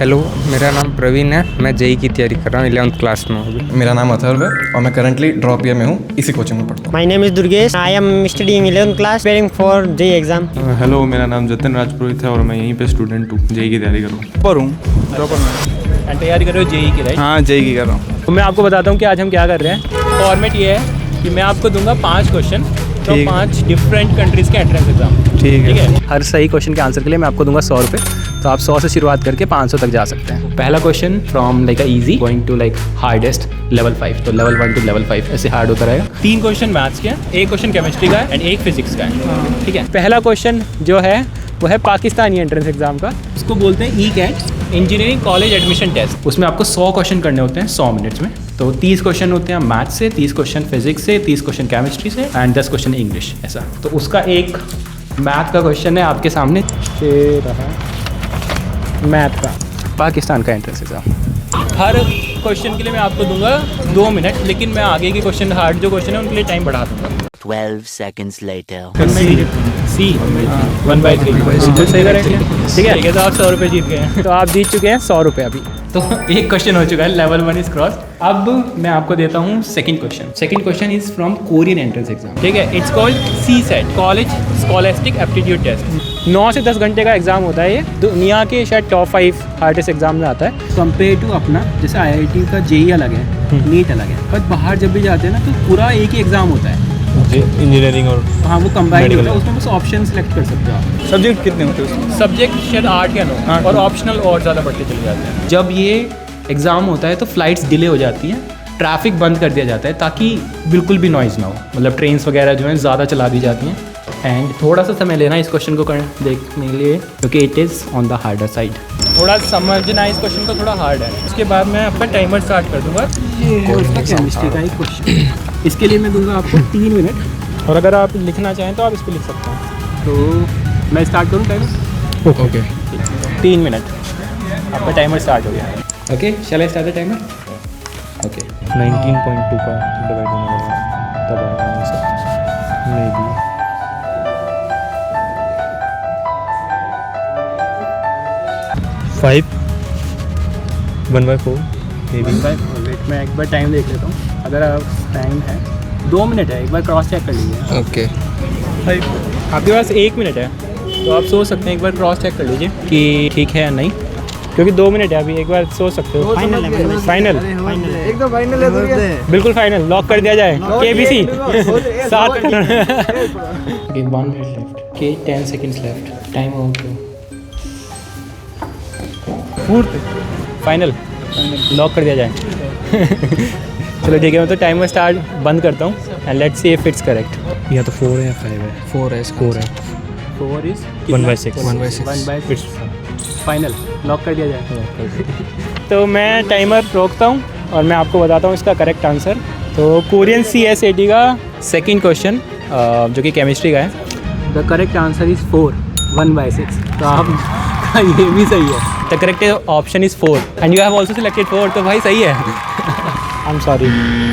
Hello, मेरा नाम प्रवीण है। मैं जेई की तैयारी कर रहा हूँ 11th क्लास में अभी। मेरा नाम अथर्व है और मैं करंटली ड्रॉप ईयर में हूँ, इसी कोचिंग में पढ़ता हूँ। My name is Durgesh. I am studying 11th class, preparing for JEE exam. Hello, मेरा नाम जतिन राजपुरोहित है और मैं यहीं पे स्टूडेंट हूँ, जेई की तैयारी कर रहा हूँ। तैयारी कर रहे हो जेई की, राइट? हाँ, जेई की कर रहा हूँ। तो मैं आपको बताता हूँ कि आज हम क्या कर रहे हैं। फॉर्मेट ये है कि मैं आपको दूंगा 5 क्वेश्चन तो 5 डिफरेंट कंट्रीज़ के एंट्रेंस एग्जाम। ठीक है। हर सही क्वेश्चन के आंसर के लिए मैं आपको दूंगा 100 रुपये। तो आप 100 से शुरुआत करके 500 तक जा सकते हैं। पहला question from like easy going to like hardest level 5, तो लेवल 1 टू लेवल 5 ऐसे हार्ड होता रहेगा। 3 क्वेश्चन मैथ्स के हैं, 1 क्वेश्चन केमिस्ट्री का है एंड 1 फिजिक्स का है। ठीक है। पहला क्वेश्चन जो है वो है पाकिस्तानी एंट्रेंस एग्जाम का। उसको बोलते हैं ई-कैट, इंजीनियरिंग कॉलेज एडमिशन टेस्ट। उसमें आपको 100 क्वेश्चन करने होते हैं 100 मिनट्स में। तो 30 क्वेश्चन होते हैं मैथ्स से, 30 क्वेश्चन फिजिक्स से, 30 क्वेश्चन केमिस्ट्री से एंड 10 क्वेश्चन इंग्लिश। ऐसा तो उसका एक मैथ का क्वेश्चन है आपके सामने, मैथ का पाकिस्तान का एंट्रेंस एग्जाम। हर क्वेश्चन के लिए मैं आपको दूंगा 2 मिनट, लेकिन मैं आगे के क्वेश्चन हार्ड जो क्वेश्चन है उनके लिए टाइम बढ़ा दूंगा। 12 seconds later. सी 1/3 बिल्कुल सही करेंगे। ठीक है, तो आप 100 रुपये जीत गए हैं। तो आप जीत चुके हैं 100 रुपये अभी। तो एक क्वेश्चन हो चुका है, लेवल 1 इज क्रॉस। अब मैं आपको देता हूँ second question. Second question is from Korean entrance exam. ठीक है, it's called CSAT, college scholastic aptitude test. 9 से 10 घंटे का एग्जाम होता है ये। दुनिया के शायद टॉप 5 हार्डेस्ट एग्जाम में आता है। कंपेयर टू अपना जैसे IIT का जेई अलग है, नीट अलग है, पर बाहर जब भी जाते हैं ना तो पूरा एक ही एग्जाम होता है इंजीनियरिंग और हाँ, वो कंबाइंड होता है। उसमें बस ऑप्शन सेलेक्ट कर सकते हो आप। सब्जेक्ट कितने होते हैं उसमें? सब्जेक्ट शायद 8 या 9 और ऑप्शनल और ज़्यादा बढ़ते चले जाते हैं। जब ये एग्ज़ाम होता है तो फ्लाइट्स डिले हो जाती हैं, ट्रैफिक बंद कर दिया जाता है ताकि बिल्कुल भी नॉइज़ ना हो। मतलब ट्रेन्स वगैरह जो हैं ज़्यादा चला दी जाती हैं। एंड थोड़ा सा समय लेना इस क्वेश्चन को देखने के लिए, क्योंकि it is on the harder side. थोड़ा समझना इस क्वेश्चन को, थोड़ा हार्ड है। उसके बाद मैं अपना टाइमर स्टार्ट कर दूँगा। केमिस्ट्री का एक क्वेश्चन, इसके लिए मैं दूँगा आपको 3 मिनट, और अगर आप लिखना चाहें तो आप इस पर लिख सकते हैं। तो मैं स्टार्ट करूँ टाइमर? ओके। 3 मिनट, आपका टाइमर स्टार्ट हो गया। Okay, shall I start the timer? Okay. 19.2 का डिवाइड होने वाला है, तब आएगा answer maybe. Five 1/4 maybe. Wait, मैं एक बार टाइम देख लेता हूँ। अगर आप टाइम है 2 मिनट है, एक बार क्रॉस चेक कर लीजिए। ओके। आपके पास 1 मिनट है, तो आप सोच सकते हैं, एक बार क्रॉस चेक कर लीजिए कि ठीक है या नहीं, क्योंकि 2 मिनट है अभी। एक बार सोच सकते हो। फाइनल एकदम फाइनल है। बिल्कुल फाइनल, लॉक कर दिया जाए। KBC 7 1 मिनट लेफ्ट, के 10 सेकंड्स लेफ्ट, टाइम हो गया। फाइनल लॉक कर दिया जाए। चलो ठीक है, मैं तो टाइमर स्टार्ट बंद करता हूँ and let's see if it's correct. या तो 4 है या 5 है। 4 है। 4 इज 1/6 1/6 फाइनल लॉक कर दिया जाए। तो मैं टाइमर रोकता हूँ और मैं आपको बताता हूँ इसका करेक्ट आंसर। तो कोरियन CSAT का सेकंड क्वेश्चन जो कि केमिस्ट्री का है, द करेक्ट आंसर इज़ 4 1/6। तो आप ये भी सही है। The correct option is 4 and you have also selected 4, तो भाई सही है। आई एम सॉरी,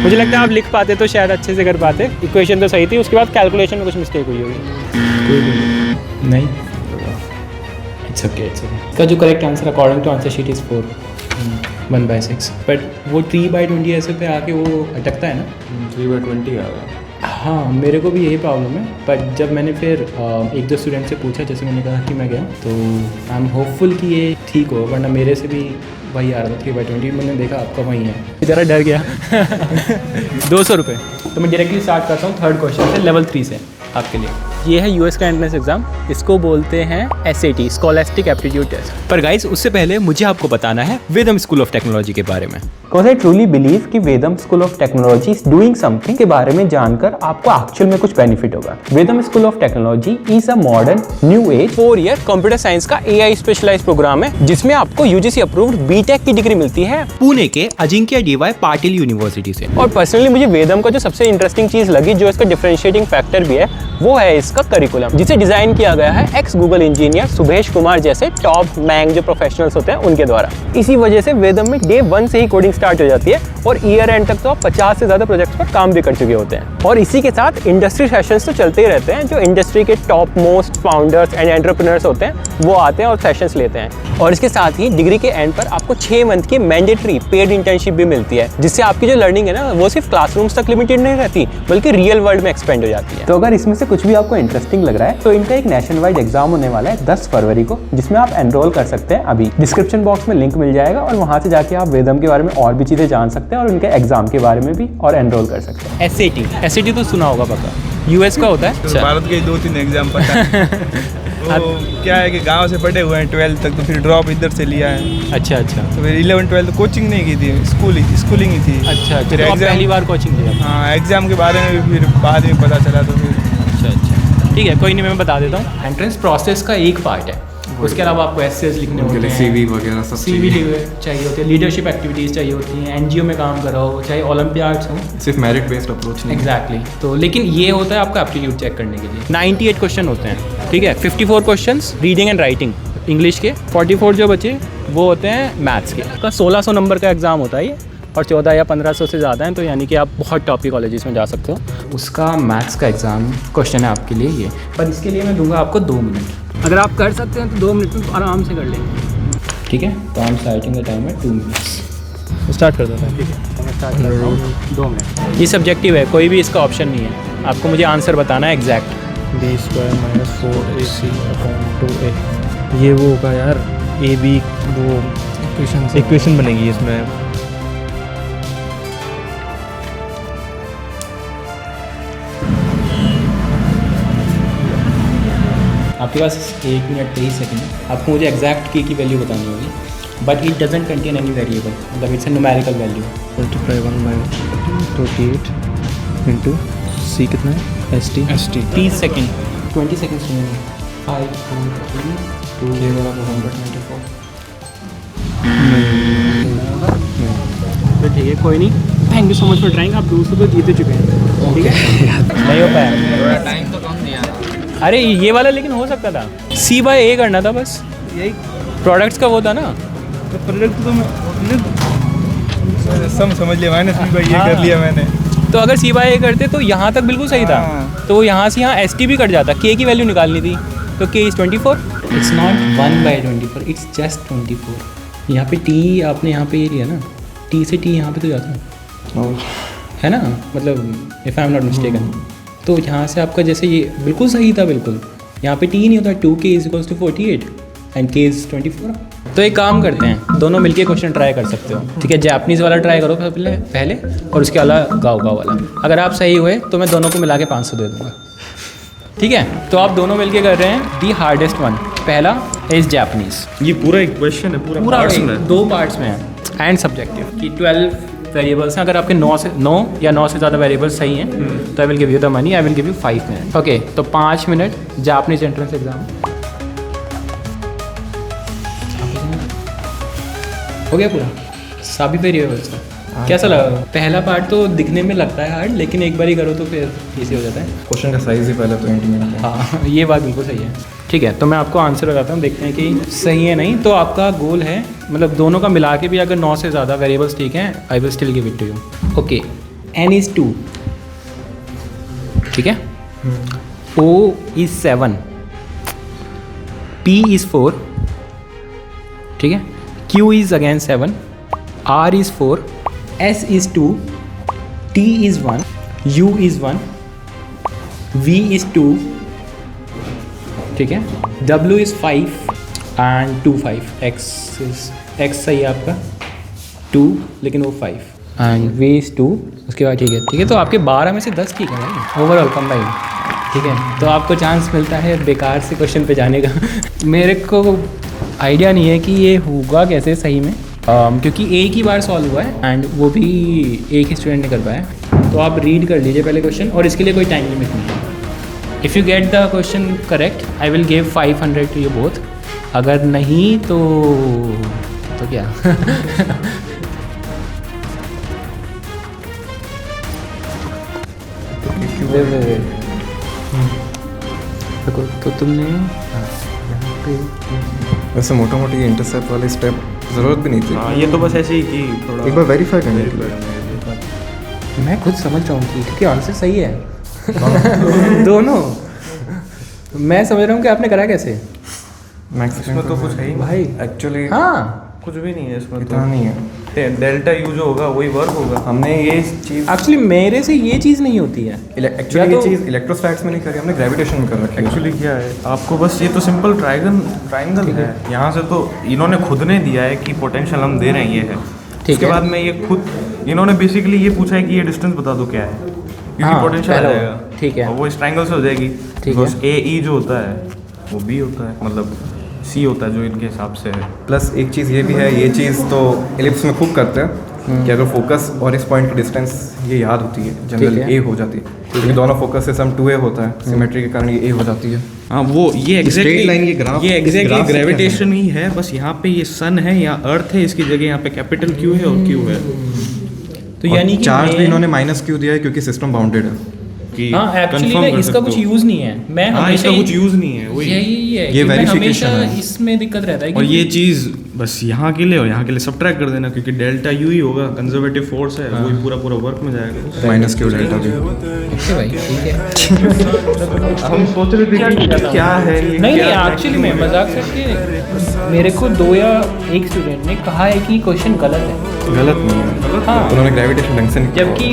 मुझे लगता है आप लिख पाते तो शायद अच्छे से कर पाते। इक्वेशन तो सही थी, उसके बाद कैलकुलेशन में कुछ मिस्टेक हुई होगी। नहीं, इट्स ओके। इसका जो correct answer according to answer sheet is 4 1/6, but वो 3/20 ऐसे पे आके वो अटकता है ना। 3/20 आ गया। हाँ, मेरे को भी यही प्रॉब्लम है। पर जब मैंने फिर 1-2 स्टूडेंट से पूछा, जैसे मैंने कहा कि मैं गया, तो आई एम होपफुल कि ये ठीक हो, वरना मेरे से भी वही आ रहा था 3/20। मैंने देखा आपका वही है, ज़रा डर गया। 200 रुपये। तो मैं डायरेक्टली स्टार्ट करता हूँ थर्ड क्वेश्चन से, लेवल 3 से आपके लिए। ये है US का एंट्रेंस एग्जाम, इसको बोलते हैं SAT, स्कॉलेस्टिक एप्टीट्यूड टेस्ट। पर गाइस, उससे पहले मुझे आपको बताना है वेदम स्कूल ऑफ टेक्नोलॉजी के बारे में। बिकॉज आई ट्रूली बिलीव कि Vedam school of technology is doing something के बारे में जानकर आपको एक्चुअल में कुछ बेनिफिट होगा। Vedam school of technology is a modern new age 4 year computer science का AI स्पेशलाइज प्रोग्राम है, जिसमें आपको UGC अप्रूव्ड BTech की डिग्री मिलती है पुणे के अजिंक्य DY पाटिल यूनिवर्सिटी से। और पर्सनली मुझे वेदम का जो सबसे इंटरेस्टिंग चीज लगी, जो इसका डिफरेंशिएटिंग फैक्टर भी है, वो है का करिकुलम, जिसे डिजाइन किया गया है x Google engineer Subhesh Kumar जैसे टॉप मैंग जो प्रोफेशनल्स होते हैं उनके द्वारा। इसी वजह से वेदम में डे 1 से ही कोडिंग स्टार्ट हो जाती है और ईयर एंड तक तो आप 50 से ज़्यादा प्रोजेक्ट्स पर काम भी कर चुके होते हैं। और इसी के साथ इंडस्ट्री सेशंस तो चलते ही रहते हैं, जो इंडस्ट्री के top most founders and entrepreneurs होते हैं वो आते हैं और सेशंस लेते हैं। और इसके साथ ही डिग्री के एंड पर आपको 6 मंथ की मैंडेटरी पेड इंटर्नशिप भी मिलती है, जिससे आपकी जो लर्निंग है ना वो सिर्फ क्लासरूम्स तक लिमिटेड नहीं रहती बल्कि रियल वर्ल्ड में एक्सपेंड हो जाती है। तो अगर इसमें से कुछ भी आपको इंटरेस्टिंग लग रहा है तो इनका एक नेशन वाइड एग्जाम होने वाला है 10 फरवरी को, जिसमें आप एनरोल कर सकते हैं। अभी डिस्क्रिप्शन बॉक्स में लिंक मिल जाएगा और वहाँ से जाके आप वेदम के बारे में और भी चीज़ें जान सकते हैं और उनके एग्जाम के बारे में भी और एनरोल कर सकते हैं। SAT तो सुना होगा पक्का, यूएस का होता है। तो भारत के 2-3 एग्जाम पता है। तो क्या है कि गांव से पढ़े हुए हैं 12th तक, तो फिर ड्रॉप इधर से लिया है। अच्छा तो फिर 11-12 कोचिंग नहीं की थी, स्कूलिंग ही थी। अच्छा, फिर तो आप एग्जाम पहली बार कोचिंग लिया? हाँ, एग्जाम के बारे में भी फिर बाद में पता चला। तो फिर अच्छा, ठीक है, कोई नहीं, मैं बता देता हूँ। एंट्रेंस प्रोसेस का एक पार्ट है, उसके अलावा आपको एसेस लिखने होते हैं, CV वगैरह सब CV चाहिए होती है, लीडरशिप एक्टिविटीज़ चाहिए होती हैं, NGO में काम करो, चाहे ओलंपियाड्स हो, सिर्फ मेरिट बेस्ड अप्रोच नहीं। एग्जैक्टली। तो लेकिन ये होता है आपका एप्टीट्यूड चेक करने के लिए। 98 क्वेश्चन होते हैं, ठीक है। 54 questions reading and writing English के, 44 जो बचे वो होते हैं मैथ्स के। का 1600 नंबर का एग्ज़ाम होता है ये, और 14 या 1500 से ज़्यादा हैं, तो यानी कि आप बहुत टॉप के कॉलेजेस में जा सकते हो। उसका मैथ्स का एग्ज़ाम क्वेश्चन है आपके लिए ये, पर इसके लिए मैं दूंगा आपको 2 मिनट। अगर आप कर सकते हैं तो 2 मिनट में तो आराम से कर लेंगे, ठीक है। तो हम स्टार्टिंग का टाइम है 2 मिनट्स। स्टार्ट कर देता है। ठीक है, मैं स्टार्ट कर रहा हूँ 2 मिनट। ये सब्जेक्टिव है, कोई भी इसका ऑप्शन नहीं है, आपको मुझे आंसर बताना है एग्जैक्ट। B² - 4AC/2A, ये वो होगा यार, AB वो इक्वेशन बनेगी इसमें। आपके पास 1 मिनट 23 सेकेंड है, आपको मुझे एग्जैक्ट की वैल्यू बतानी होगी, but it doesn't contain any variable, मतलब it's a numerical value. Multiply 1/28 into C कितना है, ST 30 सेकेंड 20 सेकेंड सुनिए। 5 4 3 2 194। तो ठीक है, कोई नहीं, thank you so much for trying. आप 200 तो जीते चुके हैं, ठीक है। नहीं हो पाया, टाइम तो कम दिया। अरे ये वाला लेकिन हो सकता था, C/A करना था बस, यही प्रोडक्ट्स का वो था ना। तो प्रोडक्ट तो मैं समझ लिया मैंने, भाई ये कर लिया मैंने। तो अगर C/A करते तो यहाँ तक बिल्कुल सही था, हाँ। तो यहाँ से यहाँ ST भी कट जाता, K की वैल्यू निकालनी थी, तो K is 24। It's not 1/24, it's just 24। यहाँ पे T आपने यहाँ पे ये लिया ना, T से T यहाँ पे तो जाता है ना, मतलब if I am not mistaken. तो यहाँ से आपका जैसे ये बिल्कुल सही था, बिल्कुल यहाँ पे T नहीं होता। 2K is equals to 48 and K is 24। तो एक काम करते हैं, दोनों मिलके क्वेश्चन ट्राई कर सकते हो, ठीक है। जापानीज़ वाला ट्राई करो पहले और उसके अलावा गाँव वाला। अगर आप सही हुए तो मैं दोनों को मिला के 500 दे दूँगा, ठीक है। तो आप दोनों मिलके कर रहे हैं दी हार्डेस्ट वन। पहला इज़ जापानीज़। ये पूरा एक क्वेश्चन है, पूरा parts में है। 2 पार्ट्स में है एंड सब्जेक्टिव की 12 वेरिएबल्स हैं। अगर आपके 9 या 9 से ज़्यादा वेरिएबल्स सही हैं तो आई will give you the money, I will give you 5 minute. Okay, तो 5 मिनट जापानीज एंट्रेंस एग्जाम हो गया पूरा, सभी वेरिएबल्स का। कैसा लगा? पहला पार्ट तो दिखने में लगता है हार्ड, लेकिन एक बार ही करो तो फिर इजी हो जाता है। क्वेश्चन का साइज ही पहले तो इंटीमेट है। हाँ, ये बात बिल्कुल सही है। ठीक है, तो मैं आपको आंसर बताता हूँ, देखते हैं कि सही है नहीं। तो आपका गोल है, मतलब दोनों का मिला के भी अगर 9 से ज़्यादा वेरिएबल्स ठीक हैं, I will still give it to you. Okay, N is 2, ठीक है, O इज़ 7, P इज़ 4, ठीक है, Q is again 7, R is 4, S is 2, T is 1, U is 1, V is 2, ठीक है, W इज़ 5 एंड 2 5, X सही है आपका 2, लेकिन वो 5 एंड V इज़ 2। उसके बाद ठीक है, तो आपके 12 में से 10 ठीक है भाई, ओवरऑल कंबाइंड, ठीक है। तो आपको चांस मिलता है बेकार से क्वेश्चन पे जाने का। मेरे को आइडिया नहीं है कि ये होगा कैसे सही में, क्योंकि एक ही बार सॉल्व हुआ है एंड वो भी एक ही स्टूडेंट ने कर पाया। तो आप रीड कर लीजिए पहले क्वेश्चन, और इसके लिए कोई टाइम लिमिट नहीं है। If you get the question correct I will give 500 to you both, अगर नहीं तो क्या। तो तुमने वैसे मोटा मोटी ये इंटरसेप्ट वाले स्टेप ज़रूरत भी नहीं थी। हाँ ये तो बस ऐसे ही कि थोड़ा एक बार वेरीफाई करने के लिए। मैं खुद समझ रहा हूँ कि क्योंकि आंसर सही है दोनों। मैं समझ रहा हूँ कि आपने करा कैसे। मैक्स इसमें तो कुछ है ही भाई एक्चुअली हाँ कुछ भी नहीं है इसमें इतना तो। नहीं है। डेल्टा यू जो होगा वही वर्क होगा। हमने ये चीज़ एक्चुअली मेरे से ये चीज़ नहीं होती है। एक्चुअली ये चीज़ इलेक्ट्रोस्टैटिक्स में नहीं करी, हमने ग्रेविटेशन में कर रखी है। एक्चुअली क्या है आपको बस ये तो सिंपल ट्रायंगल है। यहाँ से तो इन्होंने खुद ने दिया है कि पोटेंशियल हम दे रहे हैं ये है। उसके बाद में ये खुद इन्होंने बेसिकली ये पूछा है कि ये डिस्टेंस बता दो क्या है, क्योंकि हाँ, पोटेंशियल आ पहला जाएगा। ठीक है। और वो इस ट्रायंगल से हो जाएगी। ठीक बस है। ए ई जो होता है वो बी होता है, मतलब सी होता है जो इनके हिसाब से है। प्लस एक चीज़ ये भी है, ये चीज़ तो एलिप्स में खूब करते हैं कि अगर फोकस और इस पॉइंट की डिस्टेंस ये याद होती है, जनरल है। ए हो जाती है, क्योंकि दोनों फोकस से सम 2a होता है, सिमेट्री के कारण ये ए हो जाती है। हाँ वो ये Straight line, ये graph- ये एग्जैक्टली graph से क्या ग्रेविटेशन ही है। बस यहाँ पे ये सन है या अर्थ है, इसकी जगह यहाँ पे कैपिटल क्यू है और क्यू है। तो यानी कि चार्ज भी इन्होंने माइनस क्यू दिया है क्योंकि सिस्टम बाउंडेड है। कि हाँ एक्चुअली confirm ना कर इसका सकते कुछ हो। यूज़ नहीं है। मैं हाँ हमेशा इसका कुछ यूज़ नहीं है वही। यही है ये कि मैं verification हमेशा है। इसमें दिक्कत रहता है और कि ये चीज़ बस यहाँ के लिए और यहाँ के लिए सब्ट्रैक्ट कर देना, क्योंकि डेल्टा यू ही होगा, कंजर्वेटिव फोर्स है, वही पूरा पूरा वर्क में जाएगा। माइनस क्यू डेल्टा भी। ओके भाई ठीक है। हम सोच रहे थे कि क्या है ये, नहीं क्या नहीं है, एक्चुअली मैं मजाक करके मेरे को 2 या 1 स्टूडेंट ने कहा है कि क्वेश्चन गलत है, गलत नहीं है, हाँ उन्होंने ग्रेविटेशन ढंग से नहीं किया। जबकि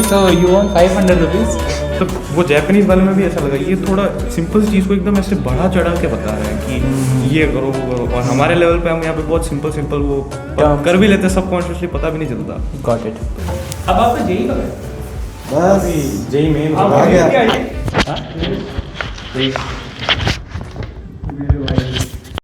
so you want 500 rupees? तो वो जापानीज वाले में भी ऐसा लगा, ये थोड़ा सिंपल चीज़ को एकदम ऐसे बढ़ा चढ़ा के बता रहे हैं कि ये करो वो करो, और हमारे लेवल पे हम यहाँ पे बहुत सिंपल वो कर भी लेते हैं, सबकॉन्शियसली पता भी नहीं चलता। Got it. अब आपका जेई कब है? बस जेई मेन आप आ गया। हाँ?